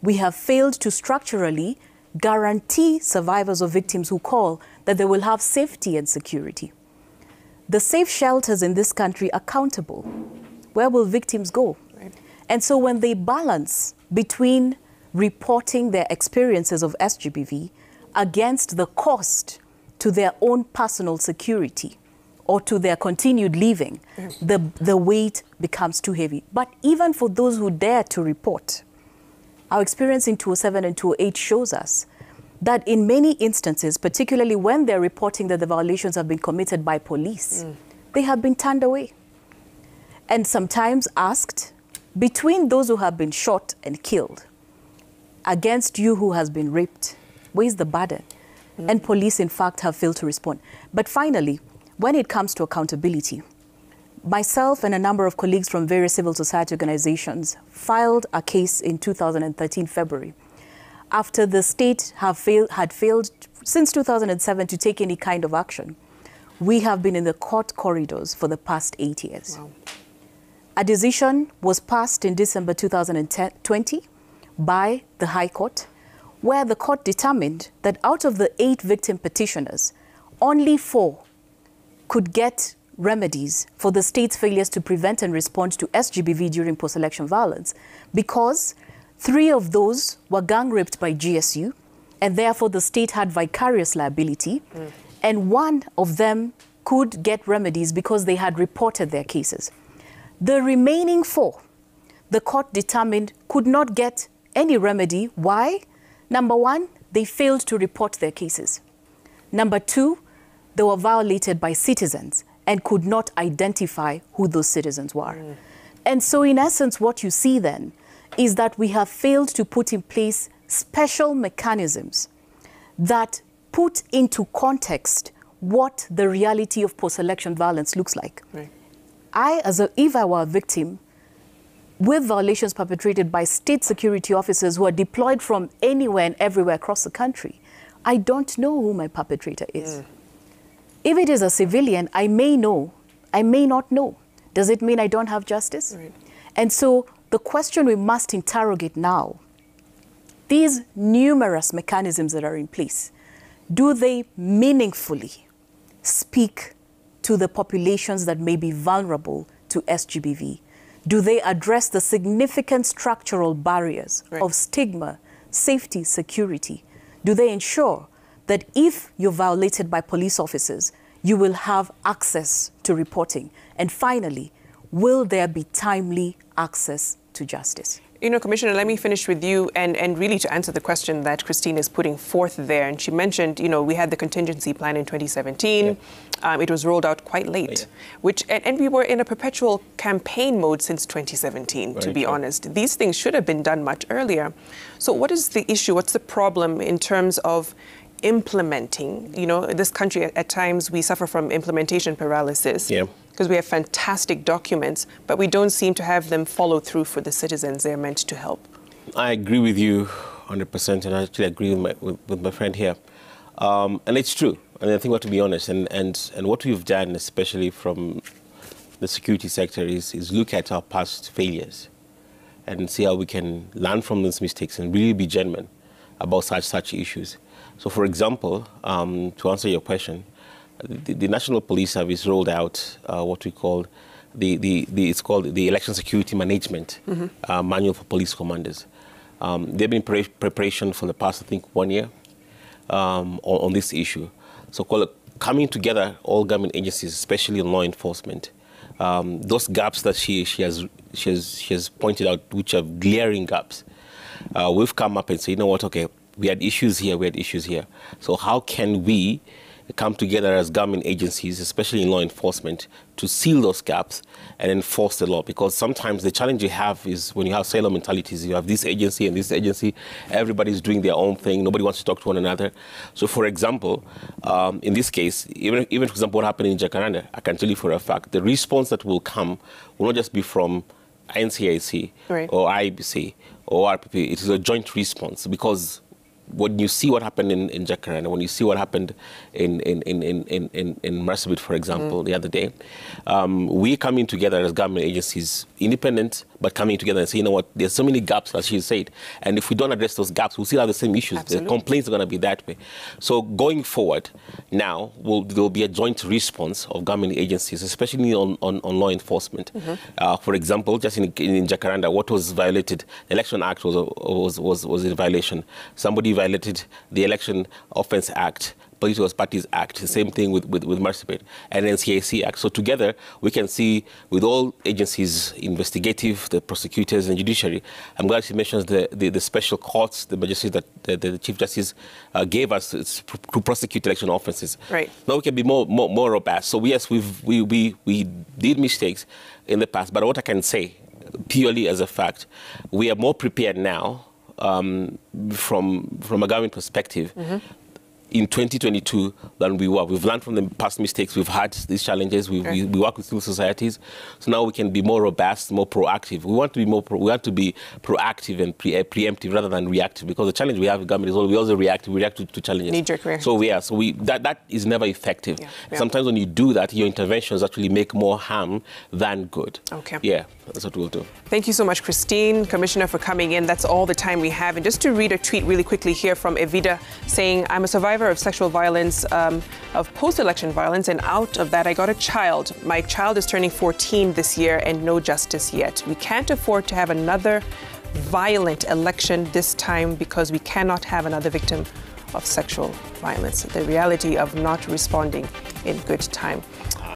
we have failed to structurally guarantee survivors or victims who call that they will have safety and security. The safe shelters in this country are countable. Where will victims go? Right. And so when they balance between reporting their experiences of SGBV against the cost to their own personal security or to their continued living, the weight becomes too heavy. But even for those who dare to report, our experience in 2007 and 2008 shows us that in many instances, particularly when they're reporting that the violations have been committed by police, they have been turned away. And sometimes asked, between those who have been shot and killed, against you who has been raped, where's the burden? And police, in fact, have failed to respond. But finally, when it comes to accountability, myself and a number of colleagues from various civil society organizations filed a case in 2013 February after the state had failed since 2007 to take any kind of action. We have been in the court corridors for the past 8 years. Wow. A decision was passed in December 2020 by the High Court, where the court determined that out of the 8 victim petitioners, only 4 could get remedies for the state's failures to prevent and respond to SGBV during post-election violence, because 3 of those were gang raped by GSU, and therefore the state had vicarious liability, and 1 of them could get remedies because they had reported their cases. The remaining 4, the court determined, could not get any remedy. Why? Number 1, they failed to report their cases. Number 2, they were violated by citizens and could not identify who those citizens were. And so in essence, what you see then is that we have failed to put in place special mechanisms that put into context what the reality of post-election violence looks like. Right. If I were a victim with violations perpetrated by state security officers who are deployed from anywhere and everywhere across the country, I don't know who my perpetrator is. If it is a civilian, I may know, I may not know. Does it mean I don't have justice? Right. And so the question we must interrogate now, these numerous mechanisms that are in place, do they meaningfully speak to the populations that may be vulnerable to SGBV? Do they address the significant structural barriers of stigma, safety, security? Do they ensure that if you're violated by police officers, you will have access to reporting? And finally, will there be timely access to justice? You know, Commissioner, let me finish with you and really to answer the question that Christine is putting forth there. And she mentioned, you know, we had the contingency plan in 2017. It was rolled out quite late, and we were in a perpetual campaign mode since 2017, to be honest. These things should have been done much earlier. So what is the issue? What's the problem in terms of implementing? You know, this country, at times, we suffer from implementation paralysis. Because we have fantastic documents, but we don't seem to have them follow through for the citizens they're meant to help. I agree with you 100%, and I actually agree with my friend here. And it's true. And I think we have to be honest. And what we've done, especially from the security sector, is look at our past failures and see how we can learn from those mistakes and really be genuine about such issues. So, for example, to answer your question, the National Police Service rolled out what we call it's called the Election Security Management Manual for Police Commanders. They've been in preparation for the past, I think, 1 year on this issue. So coming together, all government agencies, especially in law enforcement, those gaps that she has pointed out, which are glaring gaps, we've come up and said, you know what, okay, we had issues here, So how can we come together as government agencies, especially in law enforcement, to seal those gaps and enforce the law? Because sometimes the challenge you have is when you have silo mentalities, you have this agency and this agency, everybody's doing their own thing, nobody wants to talk to one another. So, for example, in this case, even for example, what happened in Jacaranda, I can tell you for a fact, the response that will come will not just be from NCIC or IBC or RPP, it is a joint response because when you see what happened in Jakarta, when you see what happened in Marsabit, for example, the other day, we coming together as government agencies, independent, but coming together and say, you know what, there's so many gaps, as she said, and if we don't address those gaps, we'll still have the same issues. Absolutely. The complaints are going to be that way. So going forward, now, there will be a joint response of government agencies, especially on law enforcement. For example, just in Jacaranda, what was violated, the Election Act was in violation. Somebody violated the Election Offence Act, Political Parties Act, the same thing with Marsabit, and NCIC Act. So together, we can see with all agencies, investigative, the prosecutors and judiciary, I'm glad she mentions the special courts, the magistrates that the Chief Justice gave us to prosecute election offences. Right. Now we can be more robust. So yes, we did mistakes in the past, but what I can say, purely as a fact, we are more prepared now from a government perspective in 2022 than we were. We've learned from the past mistakes. We've had these challenges. We work with civil societies, so now we can be more robust, more proactive. We want to be proactive and preemptive rather than reactive, because the challenge we have with government is we also react. We react to challenges. Knee-jerk reaction. So that is never effective. Yeah. Sometimes when you do that, your interventions actually make more harm than good. Okay. Yeah, that's what we'll do. Thank you so much, Christine, Commissioner, for coming in. That's all the time we have. And just to read a tweet really quickly here from Evita saying, I'm a survivor of sexual violence, of post-election violence, and out of that I got a child. My child is turning 14 this year and no justice yet. We can't afford to have another violent election this time because we cannot have another victim of sexual violence. The reality of not responding in good time.